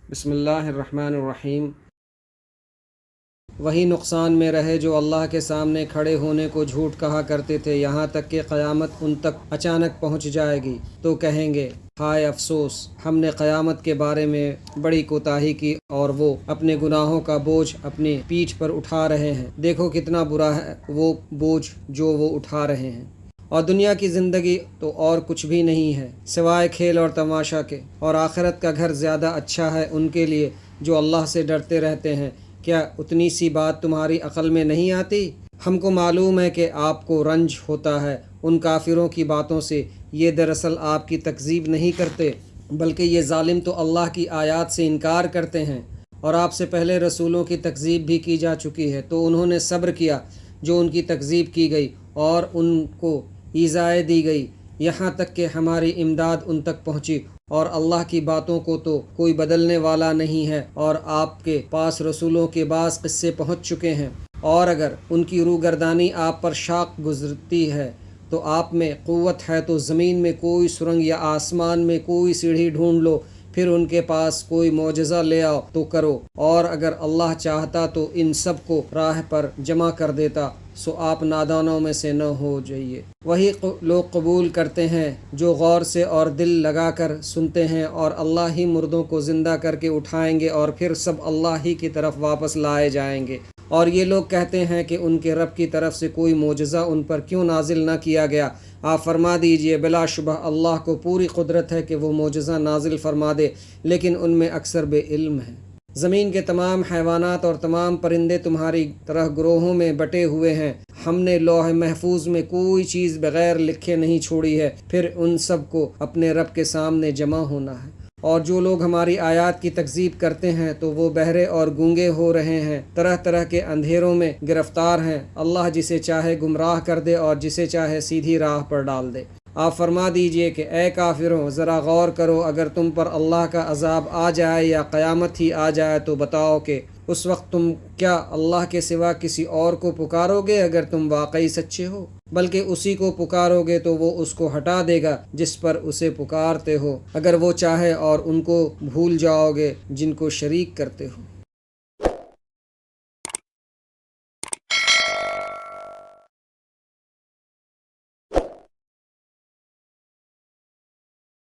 بسم اللہ الرحمن الرحیم۔ وہی نقصان میں رہے جو اللہ کے سامنے کھڑے ہونے کو جھوٹ کہا کرتے تھے، یہاں تک کہ قیامت ان تک اچانک پہنچ جائے گی تو کہیں گے ہائے افسوس، ہم نے قیامت کے بارے میں بڑی کوتاہی کی اور وہ اپنے گناہوں کا بوجھ اپنی پیٹھ پر اٹھا رہے ہیں۔ دیکھو کتنا برا ہے وہ بوجھ جو وہ اٹھا رہے ہیں۔ اور دنیا کی زندگی تو اور کچھ بھی نہیں ہے سوائے کھیل اور تماشا کے، اور آخرت کا گھر زیادہ اچھا ہے ان کے لیے جو اللہ سے ڈرتے رہتے ہیں۔ کیا اتنی سی بات تمہاری عقل میں نہیں آتی؟ ہم کو معلوم ہے کہ آپ کو رنج ہوتا ہے ان کافروں کی باتوں سے، یہ دراصل آپ کی تکذیب نہیں کرتے بلکہ یہ ظالم تو اللہ کی آیات سے انکار کرتے ہیں، اور آپ سے پہلے رسولوں کی تکذیب بھی کی جا چکی ہے تو انہوں نے صبر کیا جو ان کی تکذیب کی گئی اور ان کو ایذائیں دی گئی، یہاں تک کہ ہماری امداد ان تک پہنچی، اور اللہ کی باتوں کو تو کوئی بدلنے والا نہیں ہے، اور آپ کے پاس رسولوں کے بعض قصے پہنچ چکے ہیں، اور اگر ان کی روگردانی آپ پر شاق گزرتی ہے تو آپ میں قوت ہے تو زمین میں کوئی سرنگ یا آسمان میں کوئی سیڑھی ڈھونڈ لو، پھر ان کے پاس کوئی معجزہ لے آؤ تو کرو، اور اگر اللہ چاہتا تو ان سب کو راہ پر جمع کر دیتا، سو آپ نادانوں میں سے نہ ہو جائیے۔ وہی لوگ قبول کرتے ہیں جو غور سے اور دل لگا کر سنتے ہیں، اور اللہ ہی مردوں کو زندہ کر کے اٹھائیں گے اور پھر سب اللہ ہی کی طرف واپس لائے جائیں گے۔ اور یہ لوگ کہتے ہیں کہ ان کے رب کی طرف سے کوئی معجزہ ان پر کیوں نازل نہ کیا گیا؟ آپ فرما دیجئے بلا شبہ اللہ کو پوری قدرت ہے کہ وہ معجزہ نازل فرما دے، لیکن ان میں اکثر بے علم ہیں۔ زمین کے تمام حیوانات اور تمام پرندے تمہاری طرح گروہوں میں بٹے ہوئے ہیں، ہم نے لوح محفوظ میں کوئی چیز بغیر لکھے نہیں چھوڑی ہے، پھر ان سب کو اپنے رب کے سامنے جمع ہونا ہے۔ اور جو لوگ ہماری آیات کی تکذیب کرتے ہیں تو وہ بہرے اور گونگے ہو رہے ہیں، طرح طرح کے اندھیروں میں گرفتار ہیں، اللہ جسے چاہے گمراہ کر دے اور جسے چاہے سیدھی راہ پر ڈال دے۔ آپ فرما دیجئے کہ اے کافروں ذرا غور کرو، اگر تم پر اللہ کا عذاب آ جائے یا قیامت ہی آ جائے تو بتاؤ کہ اس وقت تم کیا اللہ کے سوا کسی اور کو پکارو گے اگر تم واقعی سچے ہو؟ بلکہ اسی کو پکارو گے تو وہ اس کو ہٹا دے گا جس پر اسے پکارتے ہو، اگر وہ چاہے، اور ان کو بھول جاؤ گے جن کو شریک کرتے ہو۔